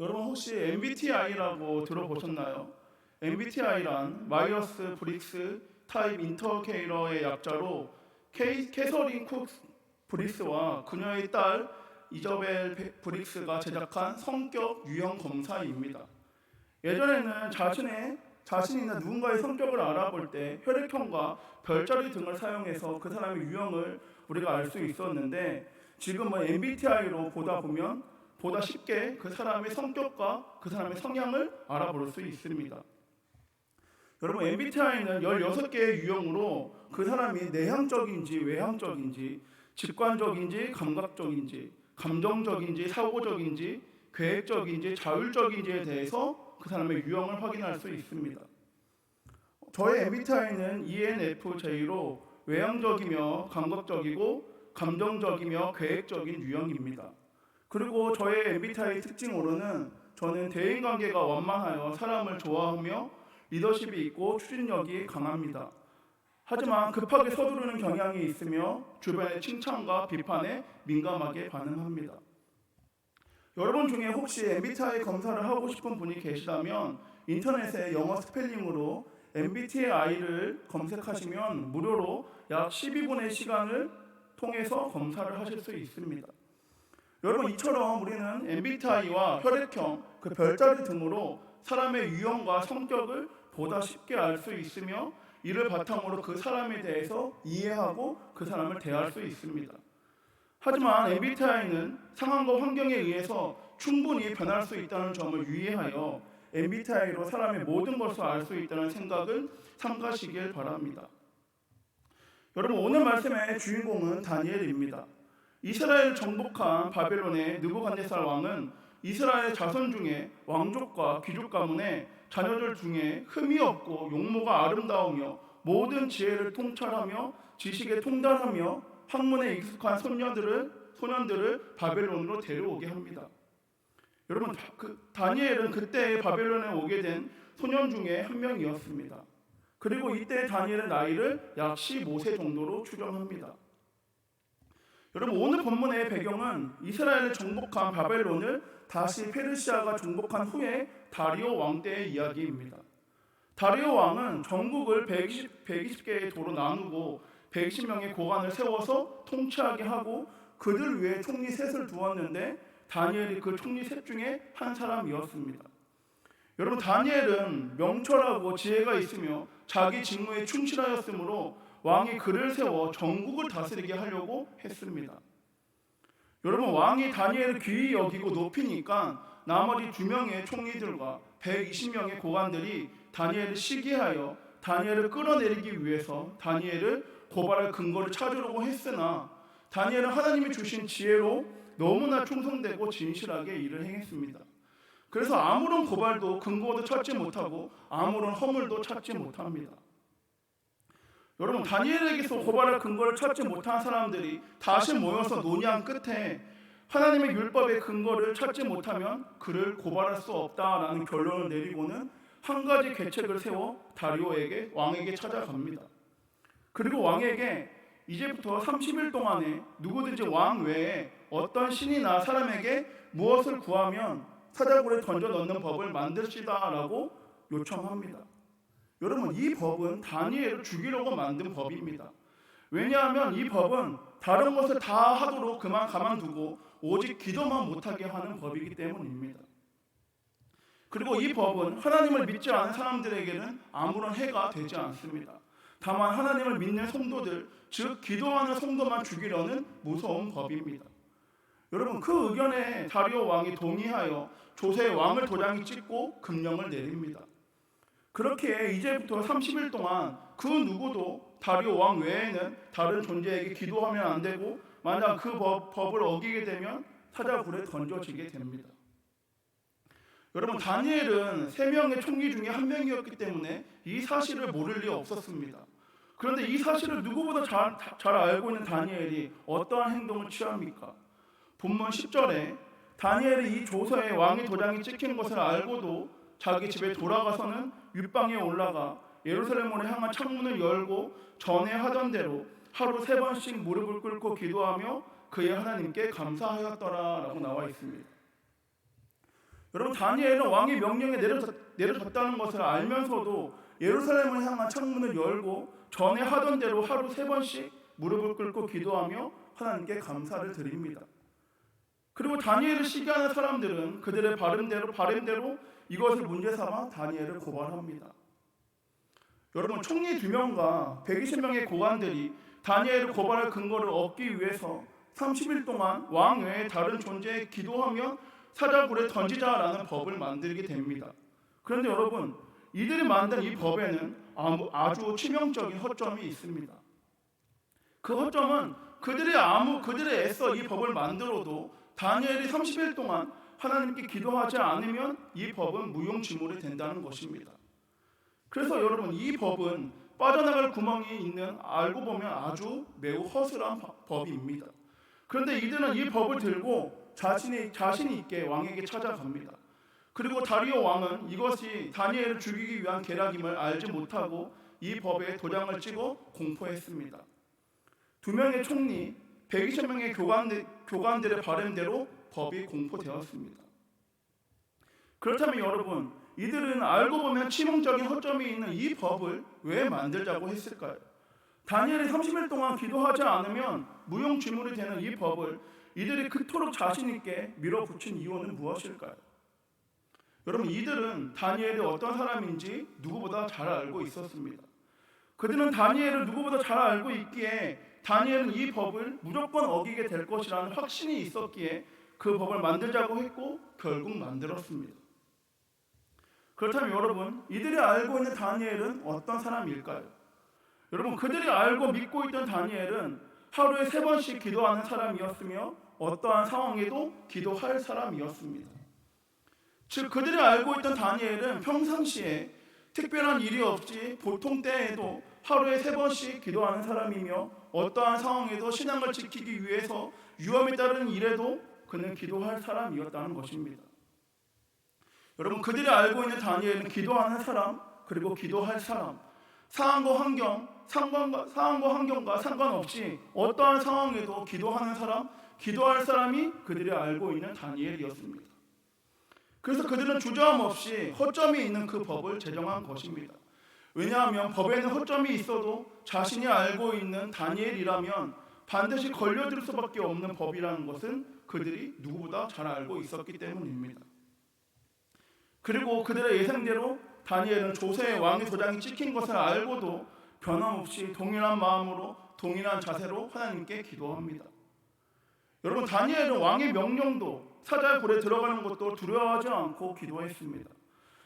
여러분 혹시 MBTI라고 들어보셨나요? MBTI란 마이어스 브릭스 타입 인터케이러의 약자로 캐서린 쿡 브릭스와 그녀의 딸 이저벨 브릭스가 제작한 성격 유형 검사입니다. 예전에는 자신이나 누군가의 성격을 알아볼 때 혈액형과 별자리 등을 사용해서 그 사람의 유형을 우리가 알 수 있었는데, 지금은 MBTI로 보다 보면 보다 쉽게 그 사람의 성격과 그 사람의 성향을 알아볼 수 있습니다. 여러분, MBTI는 16개의 유형으로 그 사람이 내향적인지 외향적인지, 직관적인지 감각적인지, 감정적인지 사고적인지, 계획적인지 자율적인지에 대해서 그 사람의 유형을 확인할 수 있습니다. 저의 MBTI는 ENFJ로 외향적이며 감각적이고 감정적이며 계획적인 유형입니다. 그리고 저의 MBTI 특징으로는 저는 대인관계가 원만하여 사람을 좋아하며 리더십이 있고 추진력이 강합니다. 하지만 급하게 서두르는 경향이 있으며 주변의 칭찬과 비판에 민감하게 반응합니다. 여러분 중에 혹시 MBTI 검사를 하고 싶은 분이 계시다면 인터넷에 영어 스펠링으로 MBTI를 검색하시면 무료로 약 12분의 시간을 통해서 검사를 하실 수 있습니다. 여러분, 이처럼 우리는 MBTI와 혈액형, 그 별자리 등으로 사람의 유형과 성격을 보다 쉽게 알 수 있으며 이를 바탕으로 그 사람에 대해서 이해하고 그 사람을 대할 수 있습니다. 하지만 MBTI는 상황과 환경에 의해서 충분히 변할 수 있다는 점을 유의하여 MBTI로 사람의 모든 것을 알 수 있다는 생각을 삼가시길 바랍니다. 여러분, 오늘 말씀의 주인공은 다니엘입니다. 이스라엘을 정복한 바벨론의 느부갓네살 왕은 이스라엘 자손 중에 왕족과 귀족 가문의 자녀들 중에 흠이 없고 용모가 아름다우며 모든 지혜를 통찰하며 지식에 통달하며 학문에 익숙한 소년들을 바벨론으로 데려오게 합니다. 여러분, 다니엘은 그때 바벨론에 오게 된 소년 중에 한 명이었습니다. 그리고 이때 다니엘의 나이를 약 15세 정도로 추정합니다. 여러분, 오늘 본문의 배경은 이스라엘을 정복한 바벨론을 다시 페르시아가 정복한 후에 다리오 왕 때의 이야기입니다. 다리오 왕은 전국을 120개의 도로 나누고 120명의 고관을 세워서 통치하게 하고 그들 위에 총리 셋을 두었는데 다니엘이 그 총리 셋 중에 한 사람이었습니다. 여러분, 다니엘은 명철하고 지혜가 있으며 자기 직무에 충실하였으므로 왕이 그를 세워 전국을 다스리게 하려고 했습니다. 여러분, 왕이 다니엘을 귀히 여기고 높이니까 나머지 2명의 총리들과 120명의 고관들이 다니엘을 시기하여 다니엘을 끌어내리기 위해서 다니엘을 고발할 근거를 찾으려고 했으나 다니엘은 하나님이 주신 지혜로 너무나 충성되고 진실하게 일을 행했습니다. 그래서 아무런 고발도 근거도 찾지 못하고 아무런 허물도 찾지 못합니다. 여러분, 다니엘에게서 고발할 근거를 찾지 못한 사람들이 다시 모여서 논의한 끝에 하나님의 율법의 근거를 찾지 못하면 그를 고발할 수 없다라는 결론을 내리고는 한 가지 계책을 세워 왕에게 찾아갑니다. 그리고 왕에게 이제부터 30일 동안에 누구든지 왕 외에 어떤 신이나 사람에게 무엇을 구하면 사자굴에 던져 넣는 법을 만드시다라고 요청합니다. 여러분, 이 법은 다니엘을 죽이려고 만든 법입니다. 왜냐하면 이 법은 다른 것을 다 하도록 가만두고 오직 기도만 못하게 하는 법이기 때문입니다. 그리고 이 법은 하나님을 믿지 않은 사람들에게는 아무런 해가 되지 않습니다. 다만 하나님을 믿는 성도들, 즉 기도하는 성도만 죽이려는 무서운 법입니다. 여러분, 그 의견에 다리오 왕이 동의하여 조세 왕을 도장에 찍고 금령을 내립니다. 그렇게 이제부터 30일 동안 그 누구도 다리오 왕 외에는 다른 존재에게 기도하면 안 되고 만약 그 법을 어기게 되면 사자굴에 던져지게 됩니다. 여러분, 다니엘은 3명의 총리 중에 한 명이었기 때문에 이 사실을 모를 리 없었습니다. 그런데 이 사실을 누구보다 잘 알고 있는 다니엘이 어떠한 행동을 취합니까? 본문 10절에 다니엘이 이 조서에 왕의 도장이 찍힌 것을 알고도 자기 집에 돌아가서는 윗방에 올라가 예루살렘으로 향한 창문을 열고 전에 하던 대로 하루 3번씩 무릎을 꿇고 기도하며 그의 하나님께 감사하였더라 라고 나와 있습니다. 여러분, 다니엘은 왕의 명령에 내려졌다는 것을 알면서도 예루살렘을 향한 창문을 열고 전에 하던 대로 하루 3번씩 무릎을 꿇고 기도하며 하나님께 감사를 드립니다. 그리고 다니엘을 시기하는 사람들은 그들의 바램대로 이것을 문제 삼아 다니엘을 고발합니다. 여러분, 총리 2명과 120명의 고관들이 다니엘을 고발할 근거를 얻기 위해서 30일 동안 왕 외에 다른 존재에 기도하며 사자굴에 던지자라는 법을 만들게 됩니다. 그런데 여러분, 이들이 만든 이 법에는 아주 치명적인 허점이 있습니다. 그 허점은 그들이 애써 이 법을 만들어도 다니엘이 30일 동안 하나님께 기도하지 않으면 이 법은 무용지물이 된다는 것입니다. 그래서 여러분, 이 법은 빠져나갈 구멍이 있는, 알고 보면 아주 매우 허술한 법입니다. 그런데 이들은 이 법을 들고 자신 있게 왕에게 찾아갑니다. 그리고 다리오 왕은 이것이 다니엘을 죽이기 위한 계략임을 알지 못하고 이 법에 도장을 찍어 공포했습니다. 2명의 총리, 120명의 교관들의 바램대로 법이 공포되었습니다. 그렇다면 여러분, 이들은 알고 보면 치명적인 허점이 있는 이 법을 왜 만들자고 했을까요? 다니엘이 30일 동안 기도하지 않으면 무용지물이 되는 이 법을 이들이 그토록 자신 있게 밀어붙인 이유는 무엇일까요? 여러분, 이들은 다니엘이 어떤 사람인지 누구보다 잘 알고 있었습니다. 그들은 다니엘을 누구보다 잘 알고 있기에 다니엘은 이 법을 무조건 어기게 될 것이라는 확신이 있었기에 그 법을 만들자고 했고 결국 만들었습니다. 그렇다면 여러분, 이들이 알고 있는 다니엘은 어떤 사람일까요? 여러분, 그들이 알고 믿고 있던 다니엘은 하루에 3번씩 기도하는 사람이었으며 어떠한 상황에도 기도할 사람이었습니다. 즉, 그들이 알고 있던 다니엘은 평상시에 특별한 일이 없이 보통 때에도 하루에 3번씩 기도하는 사람이며 어떠한 상황에도 신앙을 지키기 위해서 위험에 따른 일에도 그는 기도할 사람이었다는 것입니다. 여러분, 그들이 알고 있는 다니엘은 기도하는 사람, 그리고 기도할 사람, 상황과 환경과 상관없이 어떠한 상황에도 기도하는 사람, 기도할 사람이 그들이 알고 있는 다니엘이었습니다. 그래서 그들은 주저함 없이 허점이 있는 그 법을 제정한 것입니다. 왜냐하면 법에는 허점이 있어도 자신이 알고 있는 다니엘이라면 반드시 걸려들 수밖에 없는 법이라는 것은 그들이 누구보다 잘 알고 있었기 때문입니다. 그리고 그들의 예상대로 다니엘은 조세의 왕의 도장이 찍힌 것을 알고도 변함없이 동일한 마음으로 동일한 자세로 하나님께 기도합니다. 여러분, 다니엘은 왕의 명령도 사자의 굴에 들어가는 것도 두려워하지 않고 기도했습니다.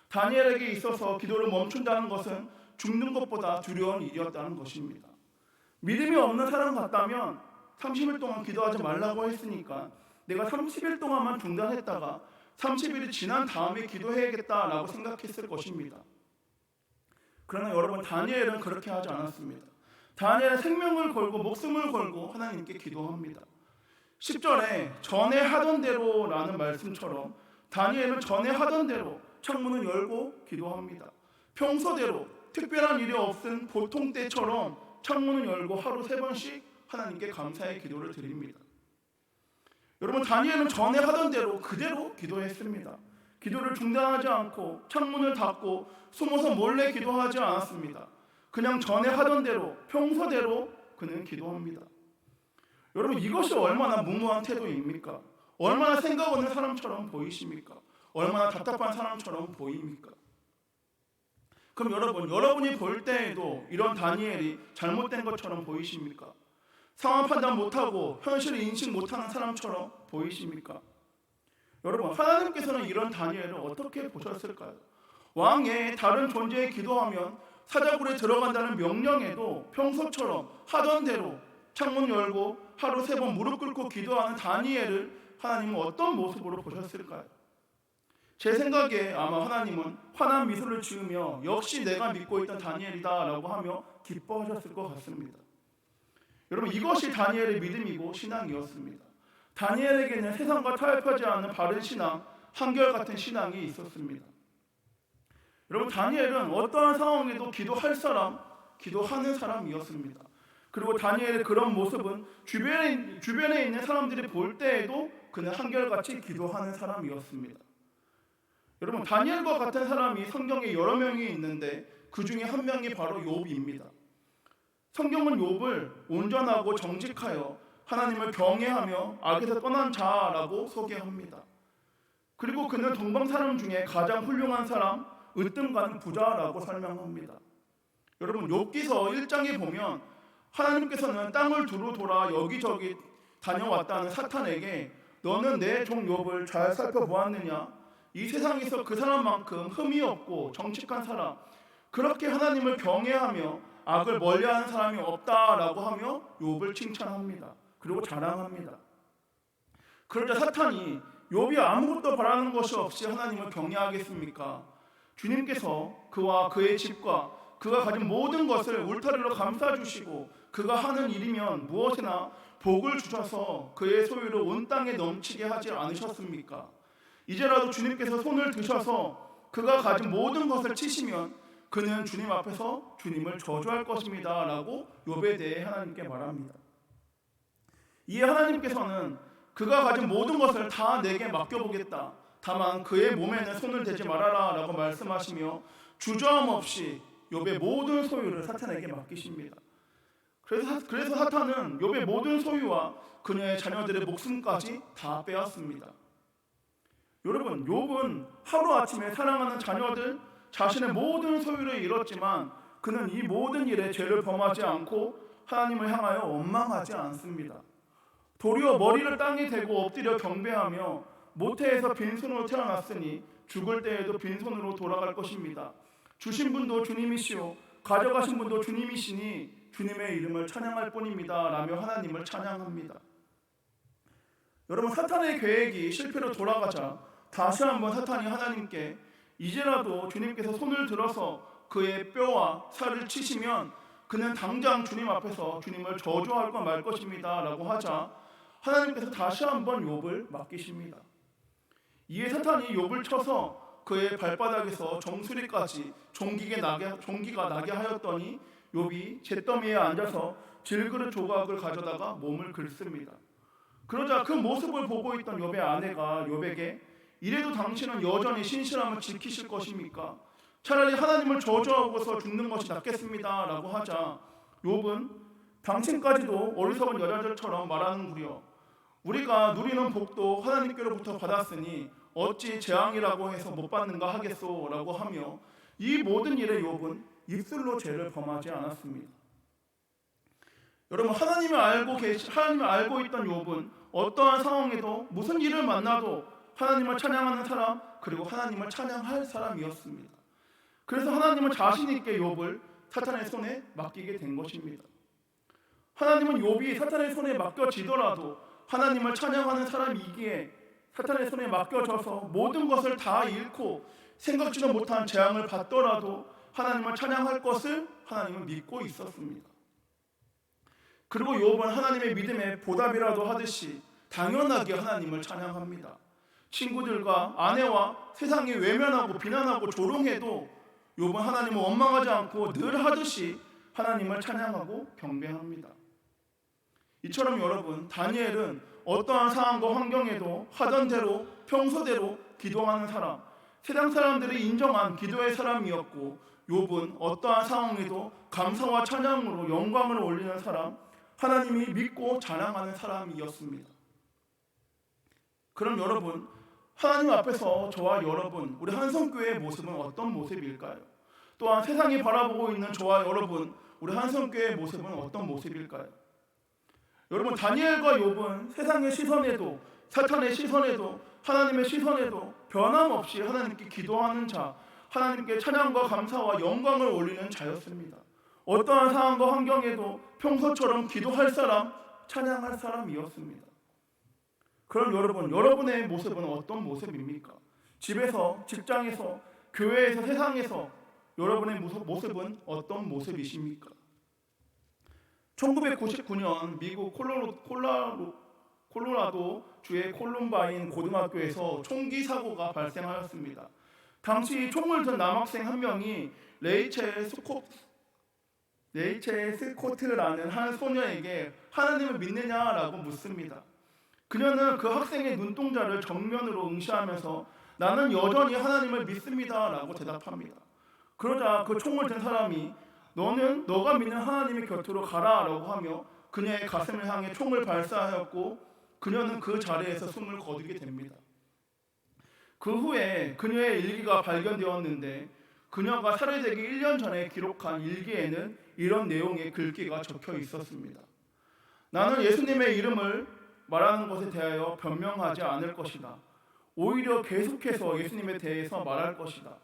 다니엘에게 있어서 기도를 멈춘다는 것은 죽는 것보다 두려운 일이었다는 것입니다. 믿음이 없는 사람 같다면 30일 동안 기도하지 말라고 했으니까 내가 30일 동안만 중단했다가 30일이 지난 다음에 기도해야겠다라고 생각했을 것입니다. 그러나 여러분, 다니엘은 그렇게 하지 않았습니다. 다니엘은 생명을 걸고 목숨을 걸고 하나님께 기도합니다. 10절에 전에 하던 대로라는 말씀처럼 다니엘은 전에 하던 대로 창문을 열고 기도합니다. 평소대로 특별한 일이 없은 보통 때처럼 창문을 열고 하루 3번씩 하나님께 감사의 기도를 드립니다. 여러분, 다니엘은 전에 하던 대로 그대로 기도했습니다. 기도를 중단하지 않고 창문을 닫고 숨어서 몰래 기도하지 않았습니다. 그냥 전에 하던 대로 평소대로 그는 기도합니다. 여러분, 이것이 얼마나 무모한 태도입니까? 얼마나 생각 없는 사람처럼 보이십니까? 얼마나 답답한 사람처럼 보입니까? 그럼 여러분이 볼 때에도 이런 다니엘이 잘못된 것처럼 보이십니까? 상황 판단 못하고 현실을 인식 못하는 사람처럼 보이십니까? 여러분, 하나님께서는 이런 다니엘을 어떻게 보셨을까요? 왕의 다른 존재에 기도하면 사자굴에 들어간다는 명령에도 평소처럼 하던 대로 창문 열고 하루 3번 무릎 꿇고 기도하는 다니엘을 하나님은 어떤 모습으로 보셨을까요? 제 생각에 아마 하나님은 환한 미소를 지으며 역시 내가 믿고 있던 다니엘이다 라고 하며 기뻐하셨을 것 같습니다. 여러분, 이것이 다니엘의 믿음이고 신앙이었습니다. 다니엘에게는 세상과 타협하지 않은 바른 신앙, 한결같은 신앙이 있었습니다. 여러분, 다니엘은 어떠한 상황에도 기도할 사람, 기도하는 사람이었습니다. 그리고 다니엘의 그런 모습은 주변에 있는 사람들이 볼 때에도 그는 한결같이 기도하는 사람이었습니다. 여러분, 다니엘과 같은 사람이 성경에 여러 명이 있는데 그 중에 한 명이 바로 욥입니다. 성경은 욥을 온전하고 정직하여 하나님을 경외하며 악에서 떠난 자라고 소개합니다. 그리고 그는 동방 사람 중에 가장 훌륭한 사람, 으뜸가는 부자라고 설명합니다. 여러분, 욥기서 1장에 보면 하나님께서는 땅을 두루 돌아 여기저기 다녀왔다는 사탄에게 너는 내 종 욥을 잘 살펴보았느냐? 이 세상에서 그 사람만큼 흠이 없고 정직한 사람, 그렇게 하나님을 경외하며 악을 멀리하는 사람이 없다라고 하며 욥을 칭찬합니다. 그리고 자랑합니다. 그러자 사탄이 욥이 아무것도 바라는 것이 없이 하나님을 경외하겠습니까? 주님께서 그와 그의 집과 그가 가진 모든 것을 울타리로 감싸주시고 그가 하는 일이면 무엇이나 복을 주셔서 그의 소유를 온 땅에 넘치게 하지 않으셨습니까? 이제라도 주님께서 손을 드셔서 그가 가진 모든 것을 치시면 그는 주님 앞에서 주님을 저주할 것입니다 라고 욥에 대해 하나님께 말합니다. 이에 하나님께서는 그가 가진 모든 것을 다 내게 맡겨보겠다, 다만 그의 몸에는 손을 대지 말아라 라고 말씀하시며 주저함 없이 욥의 모든 소유를 사탄에게 맡기십니다. 그래서 사탄은 욥의 모든 소유와 그녀의 자녀들의 목숨까지 다 빼앗습니다. 여러분, 욥은 하루아침에 사랑하는 자녀들, 자신의 모든 소유를 잃었지만 그는 이 모든 일에 죄를 범하지 않고 하나님을 향하여 원망하지 않습니다. 도리어 머리를 땅에 대고 엎드려 경배하며 모태에서 빈손으로 태어났으니 죽을 때에도 빈손으로 돌아갈 것입니다. 주신 분도 주님이시오 가져가신 분도 주님이시니 주님의 이름을 찬양할 뿐입니다 라며 하나님을 찬양합니다. 여러분, 사탄의 계획이 실패로 돌아가자 다시 한번 사탄이 하나님께 이제라도 주님께서 손을 들어서 그의 뼈와 살을 치시면 그는 당장 주님 앞에서 주님을 저주할 것 말 것입니다 라고 하자 하나님께서 다시 한번 욥을 맡기십니다. 이에 사탄이 욥을 쳐서 그의 발바닥에서 정수리까지 종기가 나게 하였더니 욥이 잿더미에 앉아서 질그릇 조각을 가져다가 몸을 긁습니다. 그러자 그 모습을 보고 있던 욥의 아내가 욥에게 이래도 당신은 여전히 신실함을 지키실 것입니까? 차라리 하나님을 저주하고서 죽는 것이 낫겠습니다 라고 하자 욥은 당신까지도 어리석은 여자들처럼 말하는구려. 우리가 누리는 복도 하나님께로부터 받았으니 어찌 재앙이라고 해서 못 받는가 하겠소 라고 하며 이 모든 일에 욥은 입술로 죄를 범하지 않았습니다. 여러분, 하나님을 알고 있던 욥은 어떠한 상황에도 무슨 일을 만나도 하나님을 찬양하는 사람, 그리고 하나님을 찬양할 사람이었습니다. 그래서 하나님은 자신 있게 욥을 사탄의 손에 맡기게 된 것입니다. 하나님은 욥이 사탄의 손에 맡겨지더라도 하나님을 찬양하는 사람이기에 사탄의 손에 맡겨져서 모든 것을 다 잃고 생각지도 못한 재앙을 받더라도 하나님을 찬양할 것을 하나님은 믿고 있었습니다. 그리고 욥은 하나님의 믿음에 보답이라도 하듯이 당연하게 하나님을 찬양합니다. 친구들과 아내와 세상이 외면하고 비난하고 조롱해도 욥은 하나님을 원망하지 않고 늘 하듯이 하나님을 찬양하고 경배합니다. 이처럼 여러분, 다니엘은 어떠한 상황과 환경에도 하던 대로 평소대로 기도하는 사람, 세상 사람들이 인정한 기도의 사람이었고 욥은 어떠한 상황에도 감사와 찬양으로 영광을 올리는 사람, 하나님이 믿고 자랑하는 사람이었습니다. 그럼 여러분, 하나님 앞에서 저와 여러분, 우리 한성교회의 모습은 어떤 모습일까요? 또한 세상이 바라보고 있는 저와 여러분, 우리 한성교회의 모습은 어떤 모습일까요? 여러분, 다니엘과 욥은 세상의 시선에도, 사탄의 시선에도, 하나님의 시선에도 변함없이 하나님께 기도하는 자, 하나님께 찬양과 감사와 영광을 올리는 자였습니다. 어떠한 상황과 환경에도 평소처럼 기도할 사람, 찬양할 사람이었습니다. 그럼 여러분, 여러분의 모습은 어떤 모습입니까? 집에서, 직장에서, 교회에서, 세상에서 여러분의 모습은 어떤 모습이십니까? 1999년 미국 콜로라도 주의 콜룸바인 고등학교에서 총기 사고가 발생하였습니다. 당시 총을 든 남학생 한 명이 레이첼 스코트라는 한 소녀에게 하나님을 믿느냐라고 묻습니다. 그녀는 그 학생의 눈동자를 정면으로 응시하면서 나는 여전히 하나님을 믿습니다 라고 대답합니다. 그러자 그 총을 든 사람이 너는 너가 믿는 하나님의 곁으로 가라 라고 하며 그녀의 가슴을 향해 총을 발사하였고 그녀는 그 자리에서 숨을 거두게 됩니다. 그 후에 그녀의 일기가 발견되었는데 그녀가 살해되기 1년 전에 기록한 일기에는 이런 내용의 글귀가 적혀 있었습니다. 나는 예수님의 이름을 말하는 것에 대하여 변명하지 않을 것이다. 오히려 계속해서 예수님에 대해서 말할 것이다.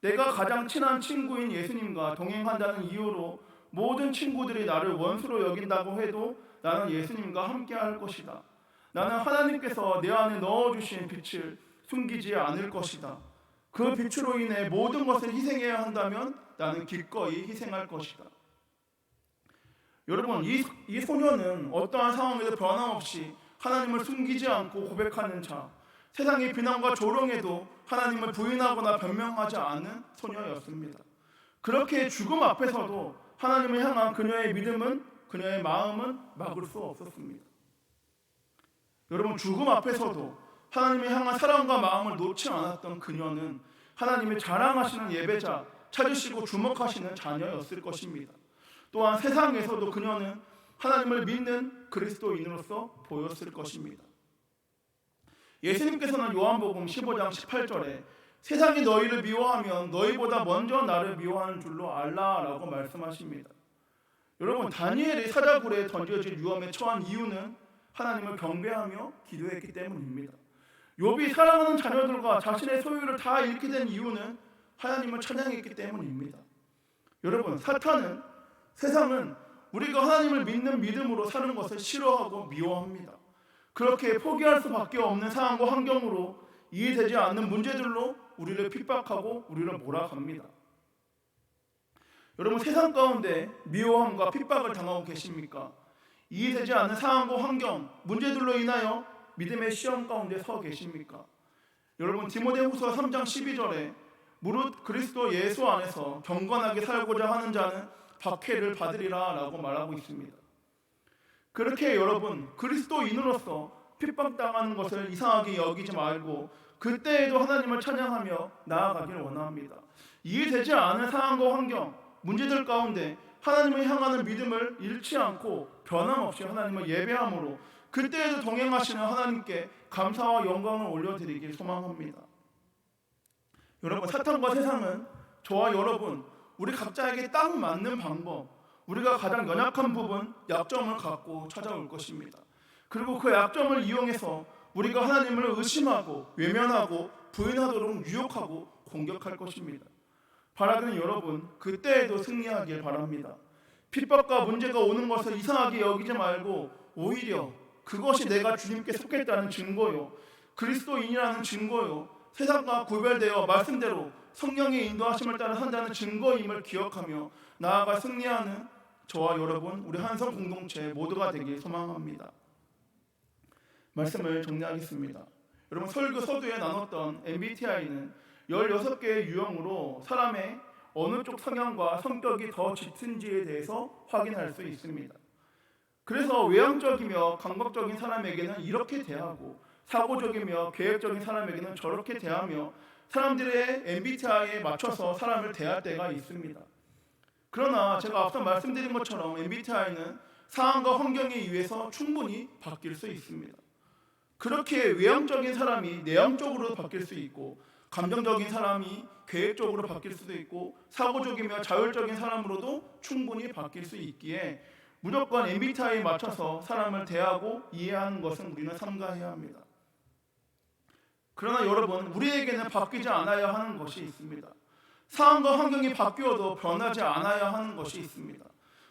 내가 가장 친한 친구인 예수님과 동행한다는 이유로 모든 친구들이 나를 원수로 여긴다고 해도 나는 예수님과 함께 할 것이다. 나는 하나님께서 내 안에 넣어주신 빛을 숨기지 않을 것이다. 그 빛으로 인해 모든 것을 희생해야 한다면 나는 기꺼이 희생할 것이다. 여러분, 이 소녀는 어떠한 상황에도 변함없이 하나님을 숨기지 않고 고백하는 자, 세상의 비난과 조롱에도 하나님을 부인하거나 변명하지 않은 소녀였습니다. 그렇게 죽음 앞에서도 하나님을 향한 그녀의 믿음은, 그녀의 마음은 막을 수 없었습니다. 여러분, 죽음 앞에서도 하나님을 향한 사랑과 마음을 놓지 않았던 그녀는 하나님의 자랑하시는 예배자, 찾으시고 주목하시는 자녀였을 것입니다. 또한 세상에서도 그녀는 하나님을 믿는 그리스도인으로서 보였을 것입니다. 예수님께서는 요한복음 15장 18절에 세상이 너희를 미워하면 너희보다 먼저 나를 미워하는 줄로 알라라고 말씀하십니다. 여러분, 다니엘이 사자굴에 던져질 위험에 처한 이유는 하나님을 경배하며 기도했기 때문입니다. 욥이 사랑하는 자녀들과 자신의 소유를 다 잃게 된 이유는 하나님을 찬양했기 때문입니다. 여러분, 사탄은, 세상은 우리가 하나님을 믿는 믿음으로 사는 것을 싫어하고 미워합니다. 그렇게 포기할 수밖에 없는 상황과 환경으로 이해되지 않는 문제들로 우리를 핍박하고 우리를 몰아갑니다. 여러분, 세상 가운데 미워함과 핍박을 당하고 계십니까? 이해되지 않는 상황과 환경, 문제들로 인하여 믿음의 시험 가운데 서 계십니까? 여러분, 디모데후서 3장 12절에 무릇 그리스도 예수 안에서 경건하게 살고자 하는 자는 박해를 받으리라 라고 말하고 있습니다. 그렇게 여러분, 그리스도인으로서 핍박당하는 것을 이상하게 여기지 말고 그때에도 하나님을 찬양하며 나아가기를 원합니다. 이해되지 않은 상황과 환경, 문제들 가운데 하나님을 향하는 믿음을 잃지 않고 변함없이 하나님을 예배함으로 그때에도 동행하시는 하나님께 감사와 영광을 올려드리길 소망합니다. 여러분, 사탄과 세상은 저와 여러분, 우리 각자에게 딱 맞는 방법, 우리가 가장 연약한 부분, 약점을 갖고 찾아올 것입니다. 그리고 그 약점을 이용해서 우리가 하나님을 의심하고 외면하고 부인하도록 유혹하고 공격할 것입니다. 바라는 여러분, 그때에도 승리하길 바랍니다. 핍박과 문제가 오는 것을 이상하게 여기지 말고 오히려 그것이 내가 주님께 속했다는 증거요, 그리스도인이라는 증거요, 세상과 구별되어 말씀대로 성령의 인도하심을 따라 산다는 증거임을 기억하며 나아가 승리하는 저와 여러분, 우리 한성 공동체 모두가 되길 소망합니다. 말씀을 정리하겠습니다. 여러분, 설교 서두에 나눴던 MBTI는 16개의 유형으로 사람의 어느 쪽 성향과 성격이 더 짙은지에 대해서 확인할 수 있습니다. 그래서 외향적이며 감각적인 사람에게는 이렇게 대하고 사고적이며 계획적인 사람에게는 저렇게 대하며 사람들의 MBTI에 맞춰서 사람을 대할 때가 있습니다. 그러나 제가 앞서 말씀드린 것처럼 MBTI는 상황과 환경에 의해서 충분히 바뀔 수 있습니다. 그렇게 외향적인 사람이 내향적으로 바뀔 수 있고 감정적인 사람이 계획적으로 바뀔 수도 있고 사고적이며 자율적인 사람으로도 충분히 바뀔 수 있기에 무조건 MBTI에 맞춰서 사람을 대하고 이해하는 것은 우리는 삼가해야 합니다. 그러나 여러분, 우리에게는 바뀌지 않아야 하는 것이 있습니다. 상황과 환경이 바뀌어도 변하지 않아야 하는 것이 있습니다.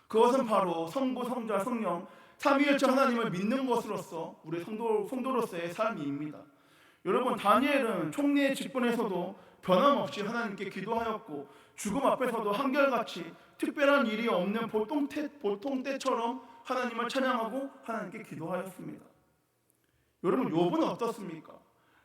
그것은 바로 성부, 성자, 성령 삼위일체 하나님을 믿는 것으로서 우리 성도로서의 삶입니다. 여러분, 다니엘은 총리의 직분에서도 변함없이 하나님께 기도하였고 죽음 앞에서도 한결같이 특별한 일이 없는 보통 때처럼 하나님을 찬양하고 하나님께 기도하였습니다. 여러분, 욥은 어떻습니까?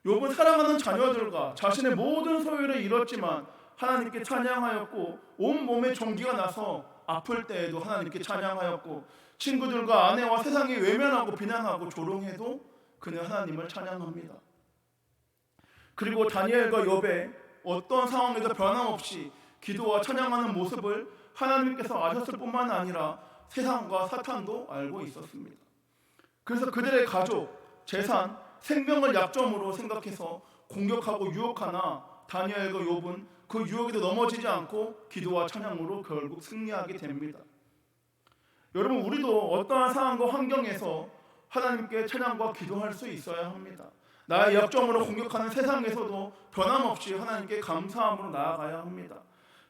욥은 사랑하는 자녀들과 자신의 모든 소유를 잃었지만 하나님께 찬양하였고 온 몸에 종기가 나서 아플 때에도 하나님께 찬양하였고 친구들과 아내와 세상이 외면하고 비난하고 조롱해도 그는 하나님을 찬양합니다. 그리고 다니엘과 욥의 어떤 상황에도 변함없이 기도와 찬양하는 모습을 하나님께서 아셨을 뿐만 아니라 세상과 사탄도 알고 있었습니다. 그래서 그들의 가족, 재산, 생명을 약점으로 생각해서 공격하고 유혹하나 다니엘과 욥은 그 유혹에도 넘어지지 않고 기도와 찬양으로 결국 승리하게 됩니다. 여러분, 우리도 어떠한 상황과 환경에서 하나님께 찬양과 기도할 수 있어야 합니다. 나의 약점으로 공격하는 세상에서도 변함없이 하나님께 감사함으로 나아가야 합니다.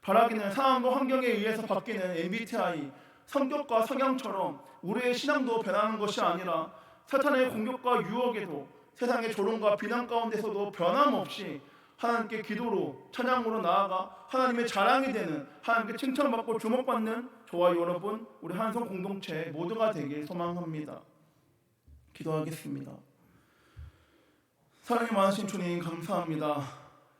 바라기는 상황과 환경에 의해서 바뀌는 MBTI, 성격과 성향처럼 우리의 신앙도 변하는 것이 아니라 사탄의 공격과 유혹에도 세상의 조롱과 비난 가운데서도 변함없이 하나님께 기도로 찬양으로 나아가 하나님의 자랑이 되는, 하나님께 칭찬받고 주목받는 저와 여러분, 우리 한성 공동체 모두가 되길 소망합니다. 기도하겠습니다. 사랑이 많으신 주님, 감사합니다.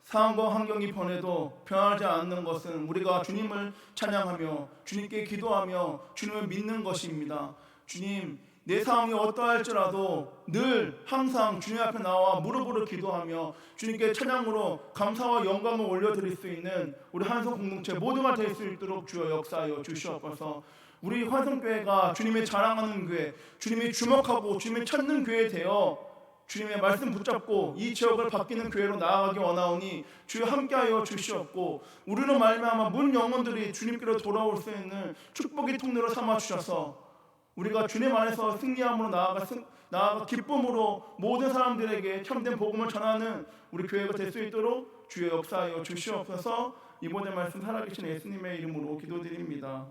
상황과 환경이 변해도 변하지 않는 것은 우리가 주님을 찬양하며 주님께 기도하며 주님을 믿는 것입니다. 주님, 내 상황이 어떠할지라도 늘 항상 주님 앞에 나와 무릎으로 기도하며 주님께 찬양으로 감사와 영광을 올려드릴 수 있는 우리 한성 공동체 모두가 될 수 있도록 주여 역사하여 주시옵소서. 우리 환성교회가 주님의 자랑하는 교회, 주님이 주목하고 주님을 찾는 교회 되어 주님의 말씀 붙잡고 이 지역을 바뀌는 교회로 나아가기 원하오니 주여 함께하여 주시옵고, 우리로 말미암아 문 영혼들이 주님께로 돌아올 수 있는 축복의 통로로 삼아 주셔서 우리가 주님 안에서 승리함으로 나아가 기쁨으로 모든 사람들에게 참된 복음을 전하는 우리 교회가 될 수 있도록 주여 역사하여 주시옵소서. 이번에 말씀 살아계신 예수님의 이름으로 기도드립니다.